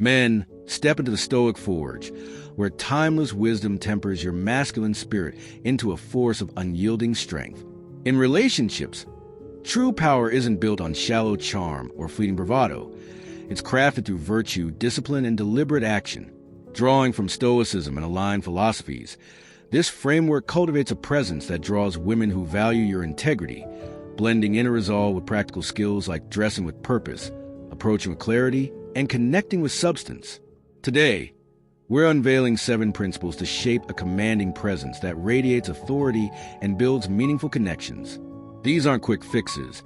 Men, step into the Stoic forge, where timeless wisdom tempers your masculine spirit into a force of unyielding strength. In relationships, true power isn't built on shallow charm or fleeting bravado. It's crafted through virtue, discipline, and deliberate action. Drawing from Stoicism and aligned philosophies, this framework cultivates a presence that draws women who value your integrity, blending inner resolve with practical skills like dressing with purpose, approaching with clarity, and connecting with substance. Today, we're unveiling 7 principles to shape a commanding presence that radiates authority and builds meaningful connections. These aren't quick fixes.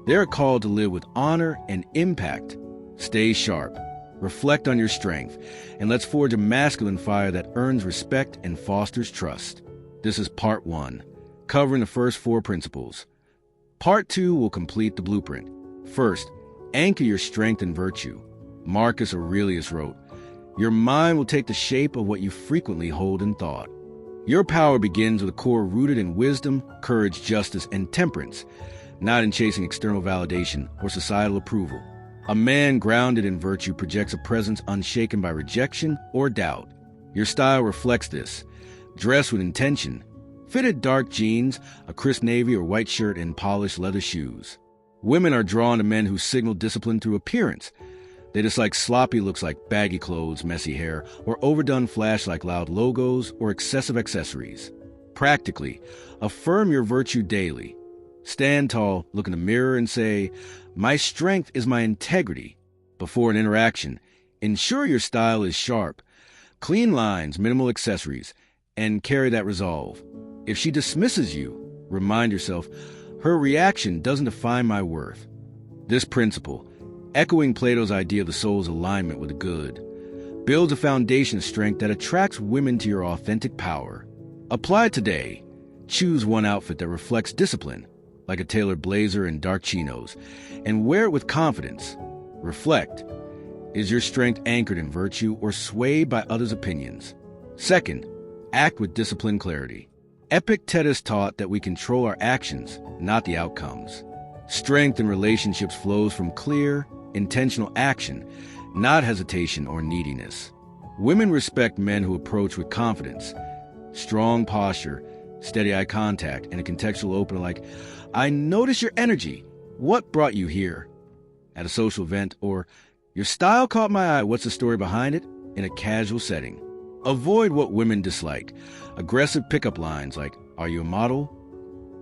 They're a call to live with honor and impact. Stay sharp, reflect on your strength, and let's forge a masculine fire that earns respect and fosters trust. This is part 1, covering the first 4 principles. Part 2 will complete the blueprint. First, anchor your strength and virtue. Marcus Aurelius wrote, "Your mind will take the shape of what you frequently hold in thought." Your power begins with a core rooted in wisdom, courage, justice, and temperance, not in chasing external validation or societal approval. A man grounded in virtue projects a presence unshaken by rejection or doubt. Your style reflects this. Dress with intention. Fitted dark jeans, a crisp navy or white shirt, and polished leather shoes. Women are drawn to men who signal discipline through appearance. They dislike sloppy looks like baggy clothes, messy hair, or overdone flash like loud logos or excessive accessories. Practically, affirm your virtue daily. Stand tall, look in the mirror, and say, "My strength is my integrity." Before an interaction, ensure your style is sharp. Clean lines, minimal accessories, and carry that resolve. If she dismisses you, remind yourself, her reaction doesn't define my worth. This principle, echoing Plato's idea of the soul's alignment with the good, builds a foundation of strength that attracts women to your authentic power. Apply it today. Choose one outfit that reflects discipline, like a tailored blazer and dark chinos, and wear it with confidence. Reflect. Is your strength anchored in virtue or swayed by others' opinions? Second, act with disciplined clarity. Epictetus taught that we control our actions, not the outcomes. Strength in relationships flows from clear, intentional action, not hesitation or neediness. Women respect men who approach with confidence. Strong posture, steady eye contact, and a contextual opener like, "I notice your energy. What brought you here?" At a social event, or, "Your style caught my eye. What's the story behind it?" in a casual setting. Avoid what women dislike. Aggressive pickup lines like, "Are you a model?"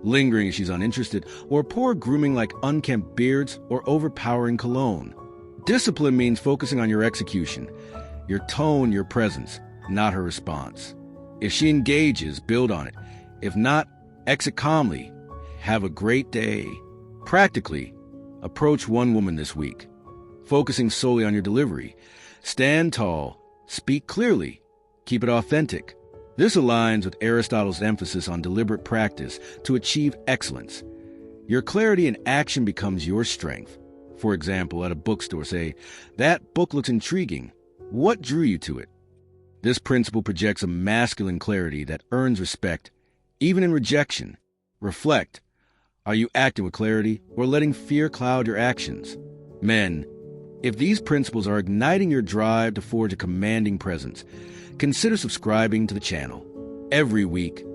Lingering if she's uninterested, or poor grooming like unkempt beards or overpowering cologne. Discipline means focusing on your execution, your tone, your presence, not her response. If she engages, build on it. If not, exit calmly. Have a great day. Practically, approach one woman this week, focusing solely on your delivery. Stand tall, speak clearly, keep it authentic. This aligns with Aristotle's emphasis on deliberate practice to achieve excellence. Your clarity in action becomes your strength. For example, at a bookstore, say, "That book looks intriguing. What drew you to it?" This principle projects a masculine clarity that earns respect, even in rejection. Reflect. Are you acting with clarity or letting fear cloud your actions? Men, if these principles are igniting your drive to forge a commanding presence, consider subscribing to the channel. Every week,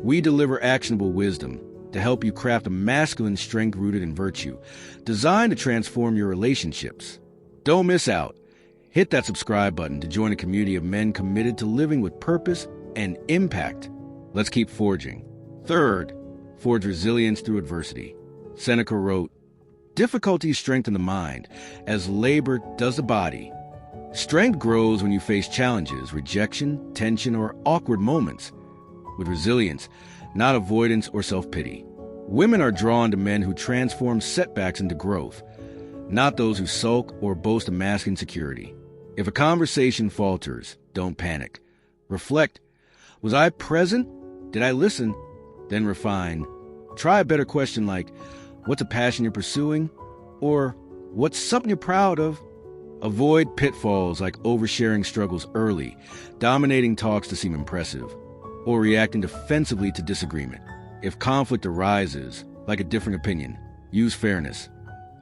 we deliver actionable wisdom to help you craft a masculine strength rooted in virtue, designed to transform your relationships. Don't miss out. Hit that subscribe button to join a community of men committed to living with purpose and impact. Let's keep forging. Third, forge resilience through adversity. Seneca wrote, "Difficulties strengthen the mind, as labor does the body." Strength grows when you face challenges, rejection, tension, or awkward moments, with resilience, not avoidance or self-pity. Women are drawn to men who transform setbacks into growth, not those who sulk or boast a mask insecurity. If a conversation falters, don't panic. Reflect. Was I present? Did I listen? Then refine. Try a better question like, what's a passion you're pursuing? Or what's something you're proud of? Avoid pitfalls like oversharing struggles early, dominating talks to seem impressive, or reacting defensively to disagreement. If conflict arises, like a differing opinion, use fairness.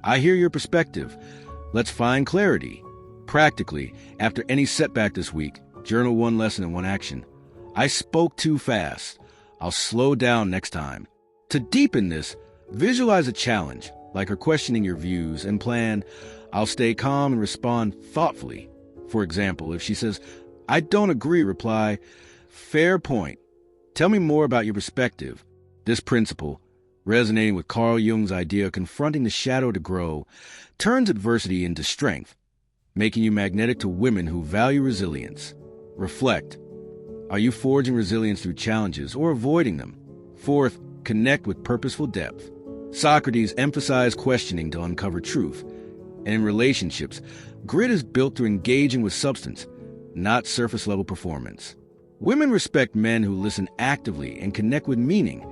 I hear your perspective. Let's find clarity. Practically, after any setback this week, journal one lesson and one action. I spoke too fast. I'll slow down next time. To deepen this, visualize a challenge, like her questioning your views, and plan, I'll stay calm and respond thoughtfully. For example, if she says, I don't agree, reply, fair point. Tell me more about your perspective. This principle, resonating with Carl Jung's idea of confronting the shadow to grow, turns adversity into strength, making you magnetic to women who value resilience. Reflect. Are you forging resilience through challenges or avoiding them? Fourth, connect with purposeful depth. Socrates emphasized questioning to uncover truth. And in relationships, grit is built through engaging with substance, not surface-level performance. Women respect men who listen actively and connect with meaning,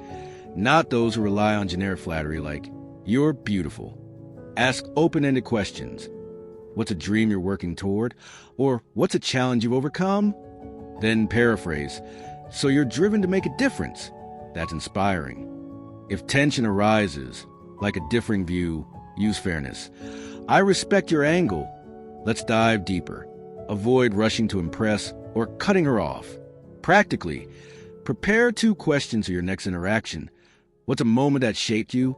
not those who rely on generic flattery like, you're beautiful. Ask open-ended questions. What's a dream you're working toward? Or what's a challenge you've overcome? Then paraphrase, so you're driven to make a difference. That's inspiring. If tension arises, like a differing view, use fairness. I respect your angle. Let's dive deeper. Avoid rushing to impress or cutting her off. Practically, prepare 2 questions for your next interaction. What's a moment that shaped you?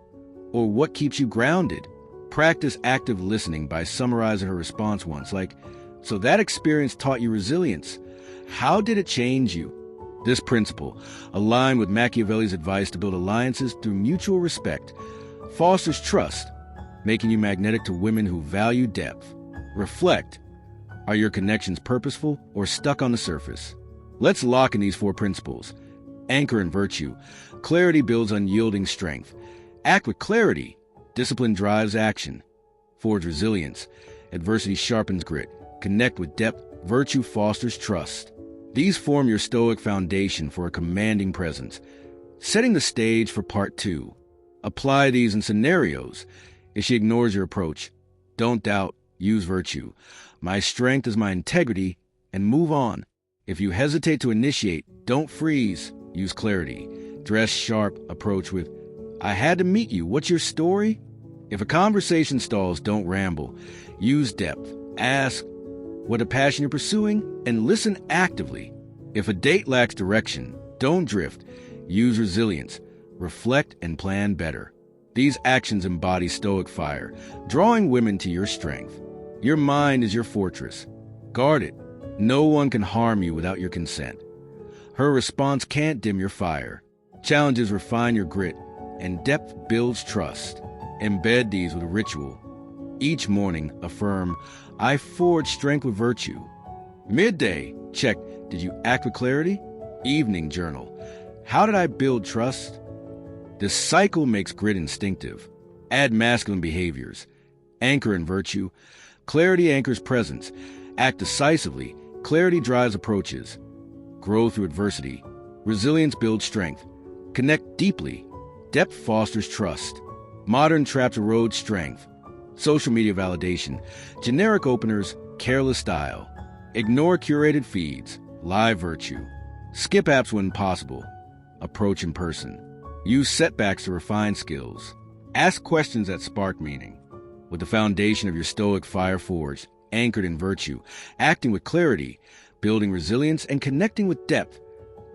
Or what keeps you grounded? Practice active listening by summarizing her response once, like, so that experience taught you resilience. How did it change you? This principle, aligned with Machiavelli's advice to build alliances through mutual respect, fosters trust, making you magnetic to women who value depth. Reflect. Are your connections purposeful or stuck on the surface? Let's lock in these 4 principles. Anchor in virtue. Clarity builds unyielding strength. Act with clarity. Discipline drives action. Forge resilience. Adversity sharpens grit. Connect with depth. Virtue fosters trust. These form your Stoic foundation for a commanding presence. Setting the stage for part 2. Apply these in scenarios. If she ignores your approach, don't doubt, use virtue. My strength is my integrity, and move on. If you hesitate to initiate, don't freeze, use clarity. Dress sharp, approach with, I had to meet you, what's your story? If a conversation stalls, don't ramble. Use depth. Ask what a passion you're pursuing, and listen actively. If a date lacks direction, don't drift. Use resilience. Reflect and plan better. These actions embody Stoic fire, drawing women to your strength. Your mind is your fortress. Guard it. No one can harm you without your consent. Her response can't dim your fire. Challenges refine your grit, and depth builds trust. Embed these with a ritual. Each morning, affirm, I forge strength with virtue. Midday, check, did you act with clarity? Evening journal, how did I build trust? This cycle makes grit instinctive. Add masculine behaviors. Anchor in virtue. Clarity anchors presence. Act decisively. Clarity drives approaches. Grow through adversity. Resilience builds strength. Connect deeply. Depth fosters trust. Modern traps erode strength. Social media validation. Generic openers, careless style. Ignore curated feeds. Live virtue. Skip apps when possible. Approach in person. Use setbacks to refine skills. Ask questions that spark meaning. With the foundation of your Stoic fire forged, anchored in virtue, acting with clarity, building resilience, and connecting with depth,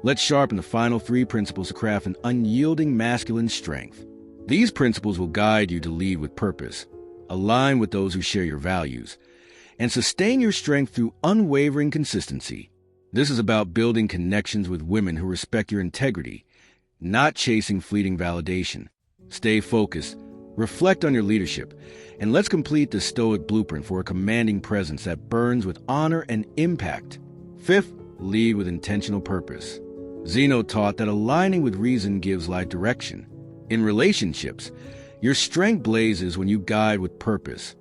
let's sharpen the final 3 principles to craft an unyielding masculine strength. These principles will guide you to lead with purpose, align with those who share your values, and sustain your strength through unwavering consistency. This is about building connections with women who respect your integrity, not chasing fleeting validation. Stay focused, reflect on your leadership, and let's complete the Stoic blueprint for a commanding presence that burns with honor and impact. 5th, lead with intentional purpose. Zeno taught that aligning with reason gives life direction. In relationships, your strength blazes when you guide with purpose,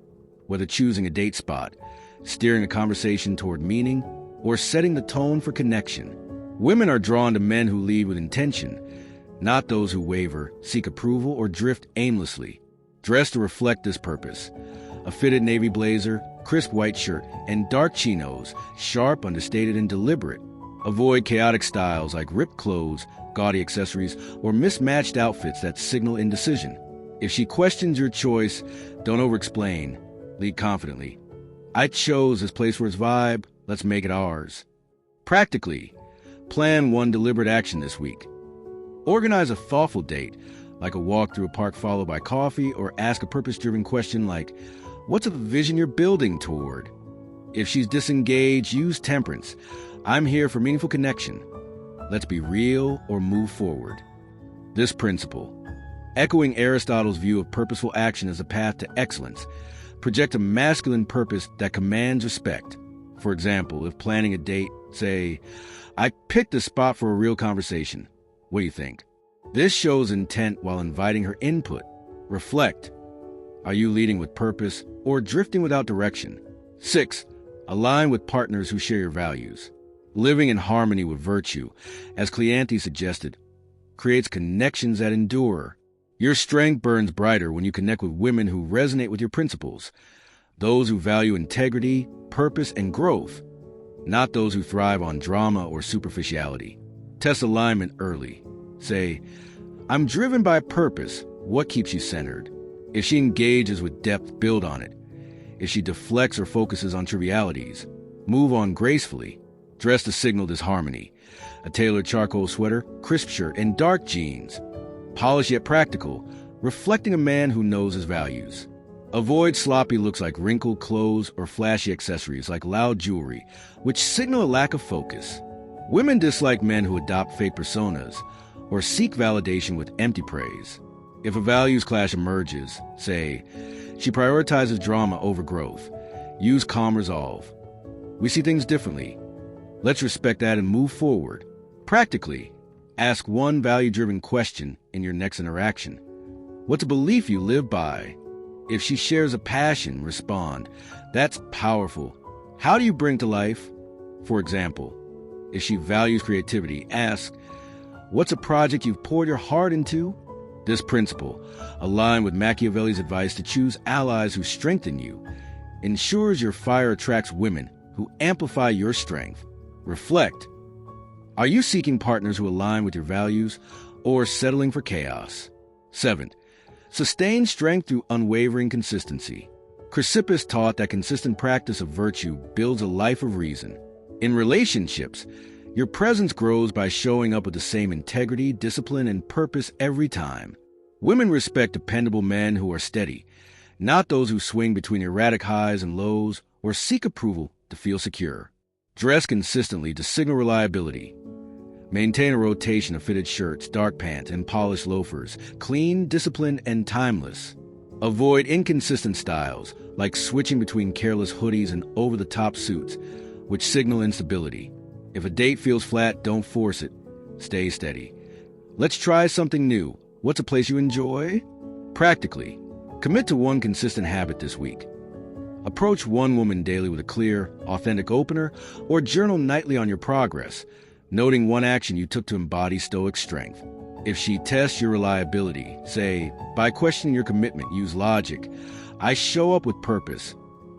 whether choosing a date spot, steering a conversation toward meaning, or setting the tone for connection. Women are drawn to men who lead with intention, not those who waver, seek approval, or drift aimlessly. Dress to reflect this purpose. A fitted navy blazer, crisp white shirt, and dark chinos, sharp, understated, and deliberate. Avoid chaotic styles like ripped clothes, gaudy accessories, or mismatched outfits that signal indecision. If she questions your choice, don't over-explain. Lead confidently. I chose this place for its vibe. Let's make it ours. Practically, plan one deliberate action this week. Organize a thoughtful date, like a walk through a park followed by coffee, or ask a purpose-driven question like, what's a vision you're building toward? If she's disengaged, use temperance. I'm here for meaningful connection. Let's be real or move forward. This principle, echoing Aristotle's view of purposeful action as a path to excellence, projects a masculine purpose that commands respect. For example, if planning a date, say, I picked a spot for a real conversation. What do you think? This shows intent while inviting her input. Reflect. Are you leading with purpose or drifting without direction? 6. Align with partners who share your values. Living in harmony with virtue, as Cleanthes suggested, creates connections that endure. Your strength burns brighter when you connect with women who resonate with your principles, those who value integrity, purpose, and growth, not those who thrive on drama or superficiality. Test alignment early. Say, I'm driven by purpose. What keeps you centered? If she engages with depth, build on it. If she deflects or focuses on trivialities, move on gracefully. Dress to signal disharmony. A tailored charcoal sweater, crisp shirt, and dark jeans. Polished yet practical, reflecting a man who knows his values. Avoid sloppy looks like wrinkled clothes or flashy accessories like loud jewelry, which signal a lack of focus. Women dislike men who adopt fake personas or seek validation with empty praise. If a values clash emerges, say, she prioritizes drama over growth, use calm resolve. We see things differently. Let's respect that and move forward. Practically, ask one value-driven question in your next interaction. What's a belief you live by? If she shares a passion, respond. That's powerful. How do you bring to life? For example, if she values creativity, ask, what's a project you've poured your heart into? This principle, aligned with Machiavelli's advice to choose allies who strengthen you, ensures your fire attracts women who amplify your strength. Reflect. Are you seeking partners who align with your values or settling for chaos? 7. Sustain strength through unwavering consistency. Chrysippus taught that consistent practice of virtue builds a life of reason. In relationships, your presence grows by showing up with the same integrity, discipline, and purpose every time. Women respect dependable men who are steady, not those who swing between erratic highs and lows or seek approval to feel secure. Dress consistently to signal reliability. Maintain a rotation of fitted shirts, dark pants, and polished loafers, clean, disciplined, and timeless. Avoid inconsistent styles, like switching between careless hoodies and over-the-top suits, which signal instability. If a date feels flat, don't force it. Stay steady. Let's try something new. What's a place you enjoy? Practically, commit to one consistent habit this week. Approach one woman daily with a clear, authentic opener, or journal nightly on your progress, noting one action you took to embody Stoic strength. If she tests your reliability, say, by questioning your commitment, use logic. I show up with purpose.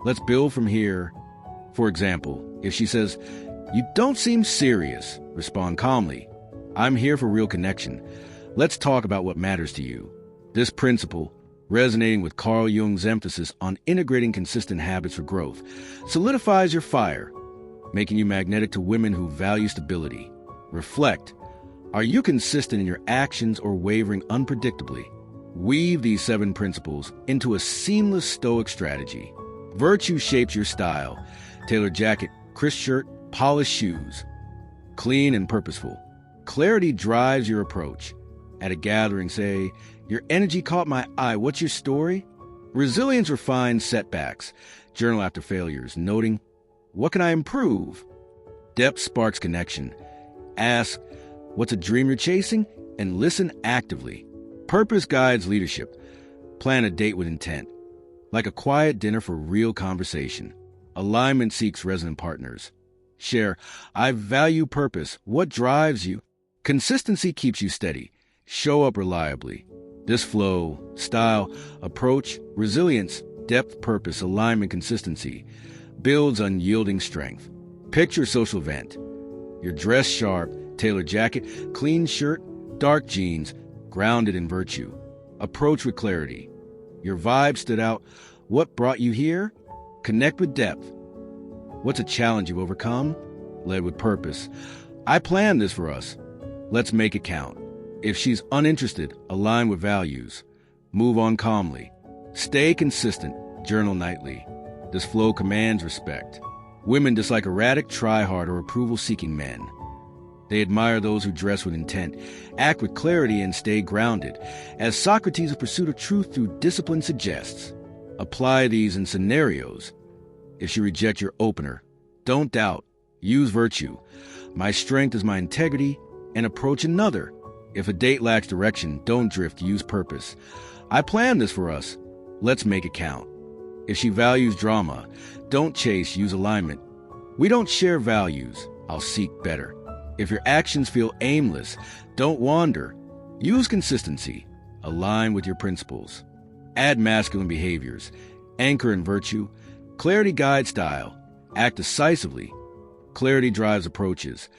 Let's build from here. For example, if she says, you don't seem serious, respond calmly. I'm here for real connection. Let's talk about what matters to you. This principle, resonating with Carl Jung's emphasis on integrating consistent habits for growth, solidifies your fire, making you magnetic to women who value stability. Reflect. Are you consistent in your actions or wavering unpredictably? Weave these 7 principles into a seamless Stoic strategy. Virtue shapes your style. Tailored jacket, crisp shirt, polished shoes. Clean and purposeful. Clarity drives your approach. At a gathering, say, your energy caught my eye. What's your story? Resilience refines setbacks. Journal after failures, noting, what can I improve? Depth sparks connection. Ask, what's a dream you're chasing? And listen actively. Purpose guides leadership. Plan a date with intent. Like a quiet dinner for real conversation. Alignment seeks resonant partners. Share, I value purpose. What drives you? Consistency keeps you steady. Show up reliably. This flow, style, approach, resilience, depth, purpose, alignment, consistency builds unyielding strength. Picture social event. You're dressed sharp, tailored jacket, clean shirt, dark jeans, grounded in virtue. Approach with clarity. Your vibe stood out. What brought you here? Connect with depth. What's a challenge you've overcome? Led with purpose. I planned this for us. Let's make it count. If she's uninterested, align with values. Move on calmly. Stay consistent. Journal nightly. This flow commands respect. Women dislike erratic, try-hard, or approval-seeking men. They admire those who dress with intent, act with clarity, and stay grounded, as Socrates' pursuit of truth through discipline suggests. Apply these in scenarios. If she rejects your opener, don't doubt. Use virtue. My strength is my integrity, and approach another. If a date lacks direction, don't drift. Use purpose. I planned this for us. Let's make it count. If she values drama, don't chase. Use alignment. We don't share values. I'll seek better. If your actions feel aimless, don't wander. Use consistency. Align with your principles. Add masculine behaviors. Anchor in virtue. Clarity guides style. Act decisively. Clarity drives approaches.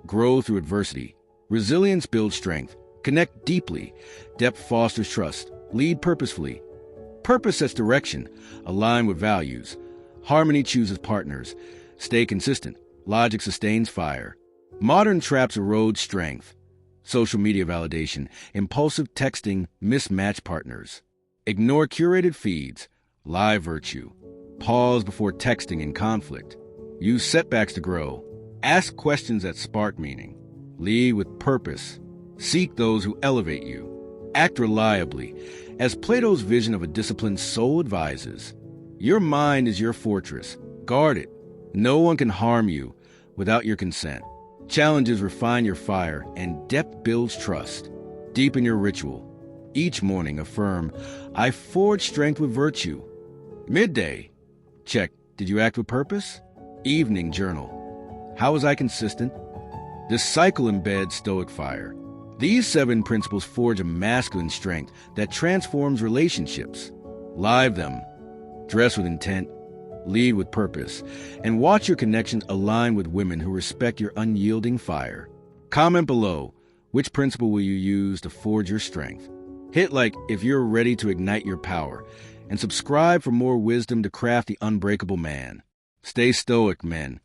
Grow through adversity. Resilience builds strength. Connect deeply. Depth fosters trust. Lead purposefully. Purpose sets direction. Align with values. Harmony chooses partners. Stay consistent. Logic sustains fire. Modern traps erode strength. Social media validation. Impulsive texting. Mismatch partners. Ignore curated feeds. Live virtue. Pause before texting in conflict. Use setbacks to grow. Ask questions that spark meaning. Lead with purpose. Seek those who elevate you. Act reliably. As Plato's vision of a disciplined soul advises, your mind is your fortress. Guard it. No one can harm you without your consent. Challenges refine your fire, and depth builds trust. Deepen your ritual. Each morning affirm, I forge strength with virtue. Midday. Check. Did you act with purpose? Evening journal. How was I consistent? This cycle embeds Stoic fire. These 7 principles forge a masculine strength that transforms relationships. Live them. Dress with intent. Lead with purpose. And watch your connections align with women who respect your unyielding fire. Comment below. Which principle will you use to forge your strength? Hit like if you're ready to ignite your power. And subscribe for more wisdom to craft the unbreakable man. Stay stoic, men.